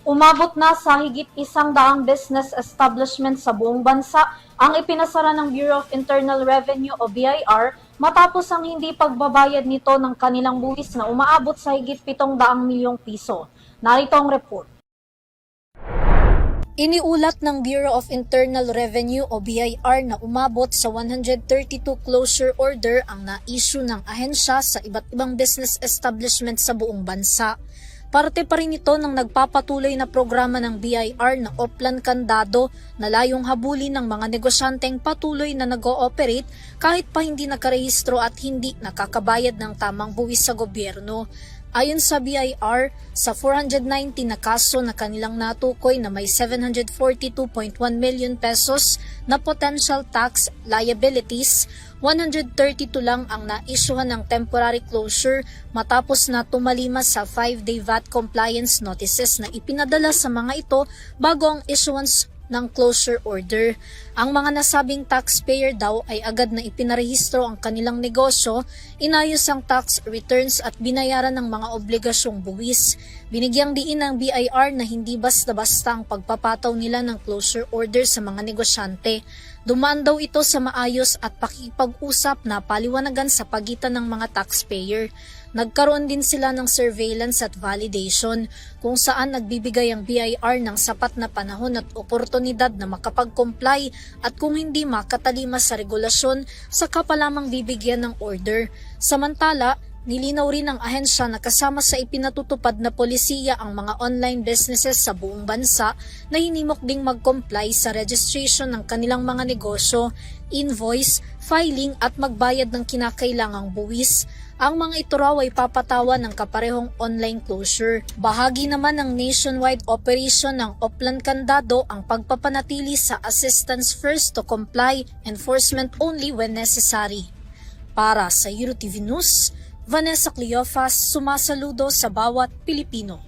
Umabot na sa higit 100 business establishment sa buong bansa ang ipinasara ng Bureau of Internal Revenue o BIR matapos ang hindi pagbabayad nito ng kanilang buwis na umaabot sa higit 700 milyong piso. Narito ang report. Iniulat ng Bureau of Internal Revenue o BIR na umabot sa 132 closure order ang na-issue ng ahensya sa iba't ibang business establishment sa buong bansa. Parte pa rin ito ng nagpapatuloy na programa ng BIR na Oplan Candado na layong habulin ng mga negosyanteng patuloy na nag-ooperate kahit pa hindi nakarehistro at hindi nakakabayad ng tamang buwis sa gobyerno. Ayon sa BIR, sa 490 na kaso na kanilang natukoy na may 742.1 million pesos na potential tax liabilities, 132 lang ang na-issuehan ng temporary closure matapos na tumalimas sa 5-day VAT compliance notices na ipinadala sa mga ito bago ang issuance ng closure order. Ang mga nasabing taxpayer daw ay agad na ipinarehistro ang kanilang negosyo, inayos ang tax returns at binayaran ng mga obligasyong buwis. Binigyang diin ng BIR na hindi basta-basta ang pagpapataw nila ng closure order sa mga negosyante. Dumaan daw ito sa maayos at pakikipag-usap na paliwanagan sa pagitan ng mga taxpayer. Nagkaroon din sila ng surveillance at validation kung saan nagbibigay ang BIR ng sapat na panahon at oportunidad na makapag-comply at kung hindi makatalima sa regulasyon, saka pa lamang bibigyan ng order. Samantala, nilinaw rin ng ahensya na kasama sa ipinatutupad na polisiya ang mga online businesses sa buong bansa na hinimok ding mag-comply sa registration ng kanilang mga negosyo, invoice, filing at magbayad ng kinakailangang buwis. Ang mga ito raw ay papatawan ng kaparehong online closure. Bahagi naman ng nationwide operation ng Oplan Candado ang pagpapanatili sa assistance first to comply, enforcement only when necessary. Para sa EuroTV News, Vanessa Cleofas, sumasaludo sa bawat Pilipino.